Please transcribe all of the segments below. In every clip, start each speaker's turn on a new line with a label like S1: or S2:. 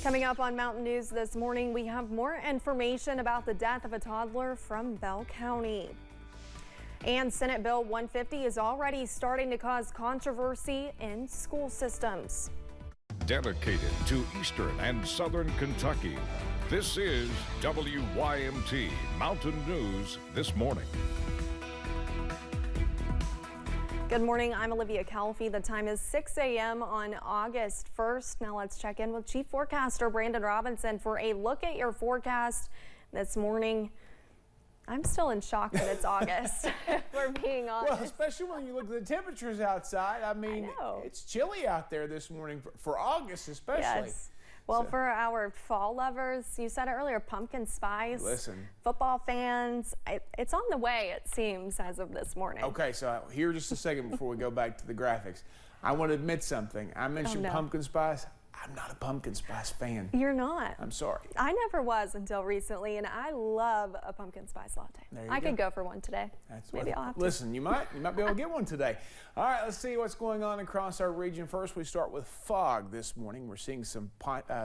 S1: Coming up on Mountain News this morning, we have more information about the death of a toddler from Bell County. And Senate Bill 150 is already starting to cause controversy in school systems.
S2: Dedicated to Eastern and Southern Kentucky, this is WYMT Mountain News This Morning.
S1: Good morning, I'm Olivia Calfee. The time is 6 a.m. on August 1st. Now let's check in with Chief Forecaster Brandon Robinson for a look at your forecast this morning. I'm still in shock that it's August, if we're being honest.
S3: Well, especially when you look at the temperatures outside. I mean, it's chilly out there this morning for August especially.
S1: Yes. Well, for our fall lovers, you said it earlier, pumpkin spice.
S3: Listen.
S1: Football fans, it's on the way, it seems, as of this morning.
S3: Okay, so here just a second before we go back to the graphics. I want to admit something. I mentioned pumpkin spice. I'm not a pumpkin spice fan.
S1: You're not?
S3: I'm sorry.
S1: I never was until recently, and I love a pumpkin spice latte. I could go for one today. Maybe I'll have to.
S3: Listen, you might be able to get one today. All right, let's see what's going on across our region. First, we start with fog this morning. We're seeing some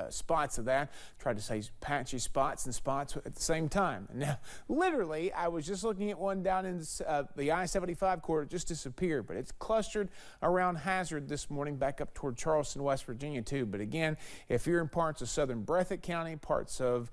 S3: spots of that. Tried to say patchy spots and spots at the same time. Now, literally, I was just looking at one down in the I-75 corridor. It just disappeared, but it's clustered around Hazard this morning, back up toward Charleston, West Virginia, too. But again, if you're in parts of southern Breathitt County, parts of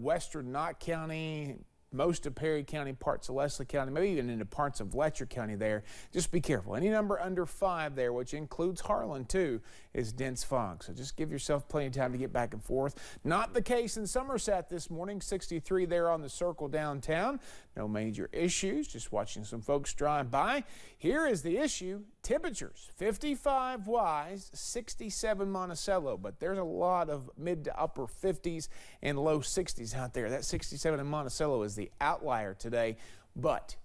S3: western Knott County, most of Perry County, parts of Leslie County, maybe even into parts of Letcher County there, just be careful. Any number under 5 there, which includes Harlan too, is dense fog. So just give yourself plenty of time to get back and forth. Not the case in Somerset this morning. 63 there on the circle downtown. No major issues, just watching some folks drive by. Here is the issue. Temperatures, 55 Wise, 67 Monticello, but there's a lot of mid to upper 50s and low 60s out there. That 67 in Monticello is the outlier today, but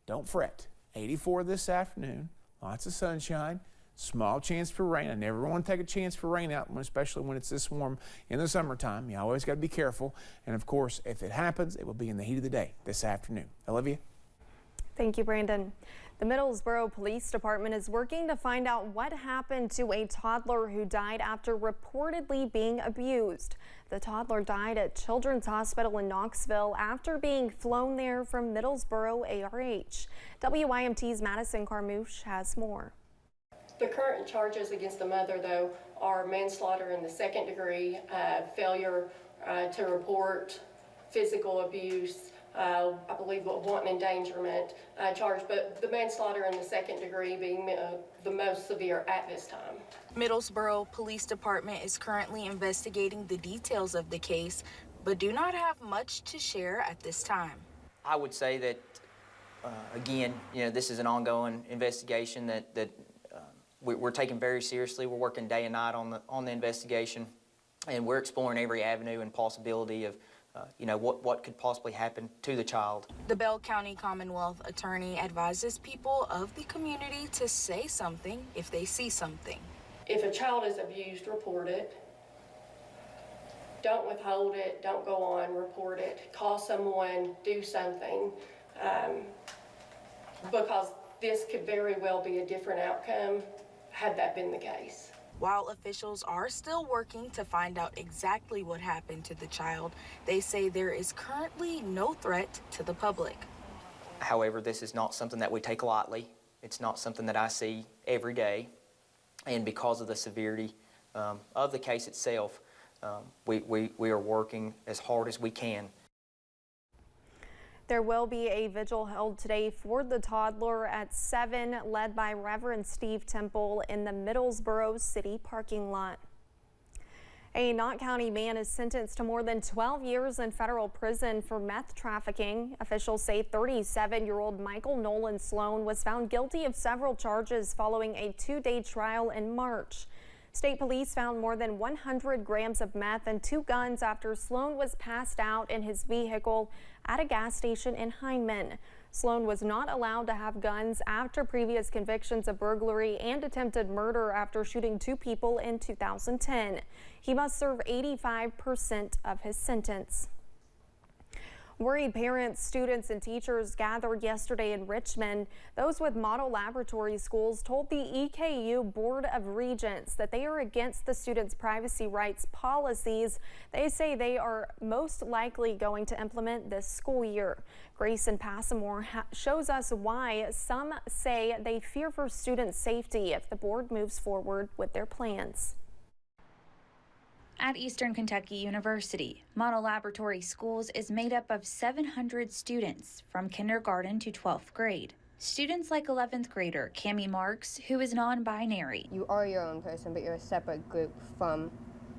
S3: don't fret. 84 this afternoon, lots of sunshine, small chance for rain. I never want to take a chance for rain out, especially when it's this warm in the summertime. You always got to be careful, and of course, if it happens, it will be in the heat of the day this afternoon. Olivia?
S1: Thank you, Brandon. The Middlesboro Police Department is working to find out what happened to a toddler who died after reportedly being abused. The toddler died at Children's Hospital in Knoxville after being flown there from Middlesboro ARH. WYMT's Madison Carmouche has more.
S4: The current charges against the mother, though, are manslaughter in the 2nd degree, failure to report physical abuse, I believe wanton endangerment charge, but the manslaughter in the 2nd degree being the most severe at this time.
S5: Middlesboro Police Department is currently investigating the details of the case, but do not have much to share at this time.
S6: I would say that, again, this is an ongoing investigation that we're taking very seriously. We're working day and night on the investigation, and we're exploring every avenue and possibility of what could possibly happen to the child.
S5: The Bell County Commonwealth Attorney advises people of the community to say something if they see something.
S4: If a child is abused, report it. Don't withhold it. Don't go on. Report it. Call someone. Do something. Because this could very well be a different outcome had that been the case.
S5: While officials are still working to find out exactly what happened to the child, they say there is currently no threat to the public.
S6: However, this is not something that we take lightly. It's not something that I see every day. And because of the severity of the case itself, we are working as hard as we can.
S1: There will be a vigil held today for the toddler at 7, led by Reverend Steve Temple in the Middlesboro City parking lot. A Knott County man is sentenced to more than 12 years in federal prison for meth trafficking. Officials say 37-year-old Michael Nolan Sloan was found guilty of several charges following a 2-day trial in March. State police found more than 100 grams of meth and 2 guns after Sloan was passed out in his vehicle at a gas station in Hindman. Sloan was not allowed to have guns after previous convictions of burglary and attempted murder after shooting 2 people in 2010. He must serve 85% of his sentence. Worried parents, students, and teachers gathered yesterday in Richmond. Those with model laboratory schools told the EKU Board of Regents that they are against the students' privacy rights policies. They say they are most likely going to implement this school year. Grayson Passamore shows us why some say they fear for student safety if the board moves forward with their plans.
S7: At Eastern Kentucky University, Model Laboratory Schools is made up of 700 students from kindergarten to 12th grade. Students like 11th grader Cami Marks, who is non-binary.
S8: You are your own person, but you're a separate group from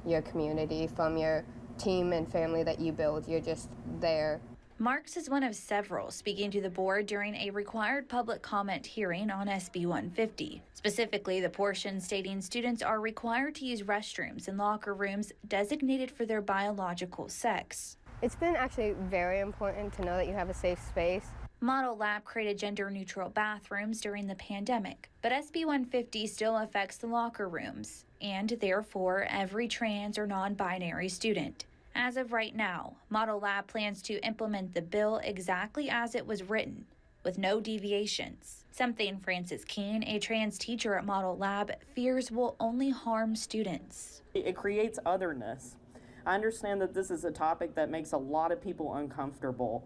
S8: your community, from your team and family that you build. You're just there.
S7: Marks is one of several speaking to the board during a required public comment hearing on SB 150. Specifically, the portion stating students are required to use restrooms and locker rooms designated for their biological sex.
S8: It's been actually very important to know that you have a safe space.
S7: Model Lab created gender-neutral bathrooms during the pandemic, but SB 150 still affects the locker rooms and therefore every trans or non-binary student. As of right now, Model Lab plans to implement the bill exactly as it was written, with no deviations. Something Frances Keene, a trans teacher at Model Lab, fears will only harm students.
S9: It creates otherness. I understand that this is a topic that makes a lot of people uncomfortable,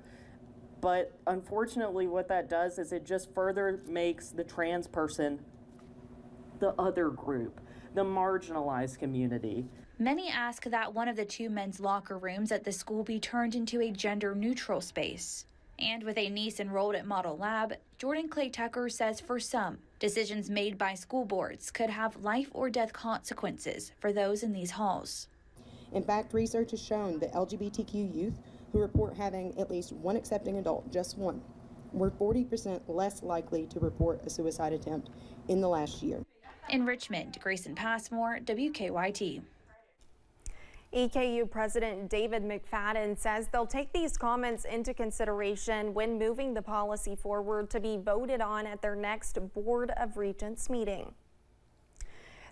S9: but unfortunately what that does is it just further makes the trans person the other group, the marginalized community.
S7: Many ask that one of the two men's locker rooms at the school be turned into a gender-neutral space. And with a niece enrolled at Model Lab, Jordan Clay Tucker says for some, decisions made by school boards could have life or death consequences for those in these halls.
S10: In fact, research has shown that LGBTQ youth who report having at least one accepting adult, just one, were 40% less likely to report a suicide attempt in the last year.
S7: In Richmond, Grayson Passmore, WKYT.
S1: EKU President David McFadden says they'll take these comments into consideration when moving the policy forward to be voted on at their next Board of Regents meeting.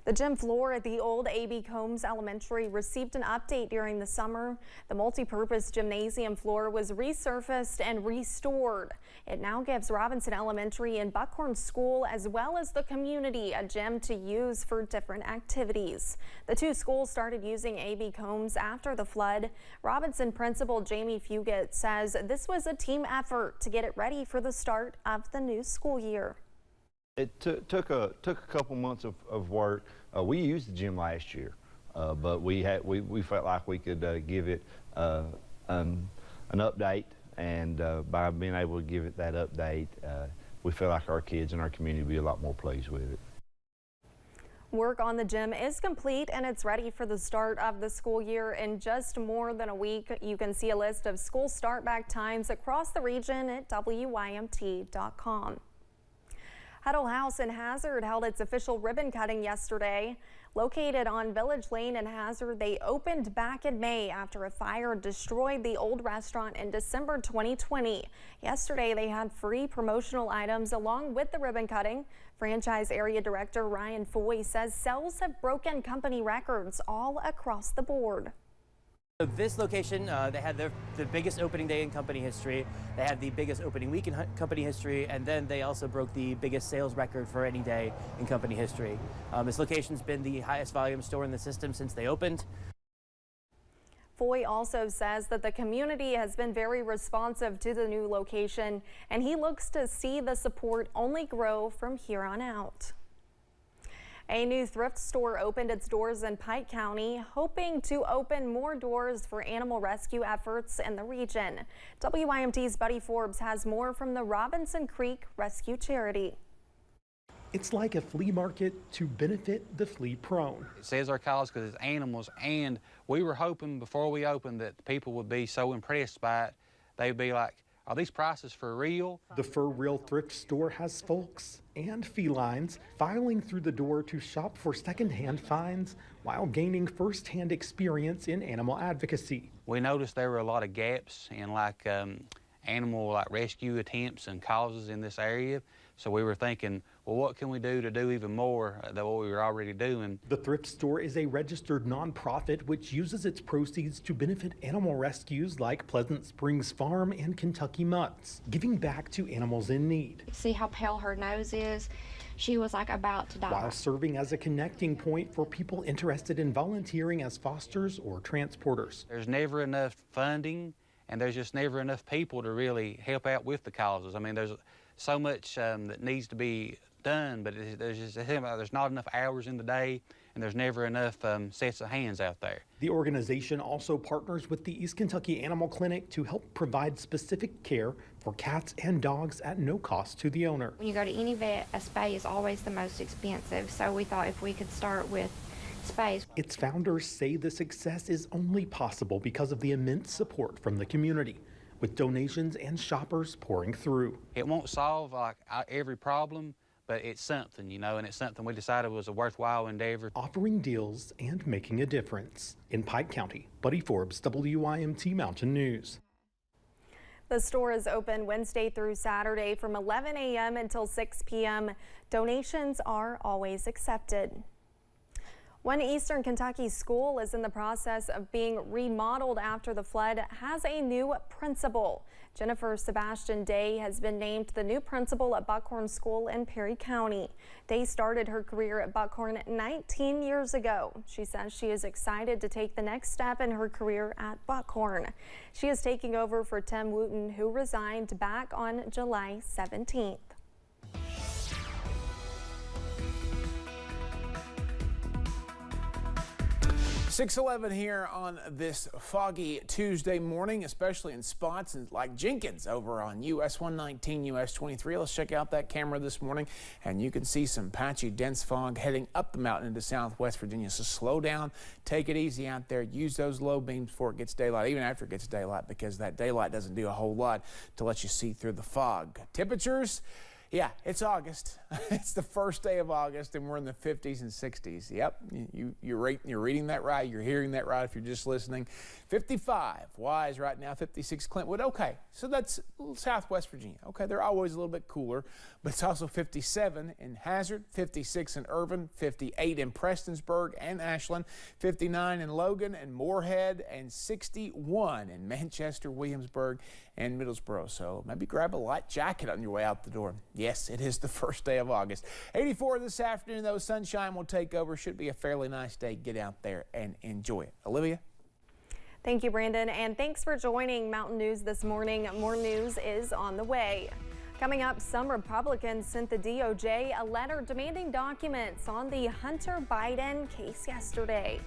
S1: The gym floor at the old A.B. Combs Elementary received an update during the summer. The multi-purpose gymnasium floor was resurfaced and restored. It now gives Robinson Elementary and Buckhorn School, as well as the community, a gym to use for different activities. The two schools started using A.B. Combs after the flood. Robinson principal Jamie Fugit says this was a team effort to get it ready for the start of the new school year.
S11: It took a couple months of work. We used the gym last year, but we felt like we could give it an update, and by being able to give it that update, we feel like our kids and our community will be a lot more pleased with it.
S1: Work on the gym is complete and it's ready for the start of the school year in just more than a week. You can see a list of school start back times across the region at WYMT.com. Huddle House in Hazard held its official ribbon cutting yesterday. Located on Village Lane in Hazard, they opened back in May after a fire destroyed the old restaurant in December 2020. Yesterday, they had free promotional items along with the ribbon cutting. Franchise Area Director Ryan Foy says sales have broken company records all across the board.
S12: So this location, they had the biggest opening day in company history. They had the biggest opening week in company history, and then they also broke the biggest sales record for any day in company history. This location's been the highest volume store in the system since they opened.
S1: Foy also says that the community has been very responsive to the new location, and he looks to see the support only grow from here on out. A new thrift store opened its doors in Pike County, hoping to open more doors for animal rescue efforts in the region. WYMT's Buddy Forbes has more from the Robinson Creek Rescue Charity.
S13: It's like a flea market to benefit the flea prone.
S14: It says our cause because it's animals, and we were hoping before we opened that people would be so impressed by it, they'd be like, are these prices for real?
S13: The For Real thrift store has folks and felines filing through the door to shop for secondhand finds while gaining firsthand experience in animal advocacy.
S14: We noticed there were a lot of gaps in animal rescue attempts and causes in this area. So we were thinking, well, what can we do to do even more than what we were already doing?
S13: The thrift store is a registered nonprofit which uses its proceeds to benefit animal rescues like Pleasant Springs Farm and Kentucky Mutts, giving back to animals in need.
S15: See how pale her nose is? She was like about to die.
S13: While serving as a connecting point for people interested in volunteering as fosters or transporters.
S14: There's never enough funding, and there's just never enough people to really help out with the causes. I mean, there's so much that needs to be done, but there's not enough hours in the day, and there's never enough sets of hands out there.
S13: The organization also partners with the East Kentucky Animal Clinic to help provide specific care for cats and dogs at no cost to the owner.
S15: When you go to any vet, a spay is always the most expensive, so we thought if we could start with spays.
S13: Its founders say the success is only possible because of the immense support from the community, with donations and shoppers pouring through.
S14: It won't solve like every problem, but it's something, you know, and it's something we decided was a worthwhile endeavor.
S13: Offering deals and making a difference. In Pike County, Buddy Forbes, WYMT Mountain News.
S1: The store is open Wednesday through Saturday from 11 a.m. until 6 p.m. Donations are always accepted. One Eastern Kentucky school is in the process of being remodeled after the flood has a new principal. Jennifer Sebastian Day has been named the new principal at Buckhorn School in Perry County. Day started her career at Buckhorn 19 years ago. She says she is excited to take the next step in her career at Buckhorn. She is taking over for Tim Wooten, who resigned back on July 17th.
S3: 6:11 here on this foggy Tuesday morning, especially in spots like Jenkins over on US 119, US 23. Let's check out that camera this morning, and you can see some patchy, dense fog heading up the mountain into southwest Virginia. So slow down, take it easy out there. Use those low beams before it gets daylight, even after it gets daylight, because that daylight doesn't do a whole lot to let you see through the fog. Temperatures. Yeah, it's August. It's the first day of August, and we're in the 50s and 60s. Yep, you're reading that right. You're hearing that right if you're just listening. 55 Wise right now, 56 Clintwood. Okay, so that's southwest Virginia. Okay, they're always a little bit cooler, but it's also 57 in Hazard, 56 in Irvin, 58 in Prestonsburg and Ashland, 59 in Logan and Moorhead, and 61 in Manchester, Williamsburg, and Middlesboro. So maybe grab a light jacket on your way out the door. Yes, it is the first day of August. 84 this afternoon, though. Sunshine will take over. Should be a fairly nice day. Get out there and enjoy it. Olivia?
S1: Thank you, Brandon, and thanks for joining Mountain News this morning. More news is on the way. Coming up, some Republicans sent the DOJ a letter demanding documents on the Hunter Biden case yesterday.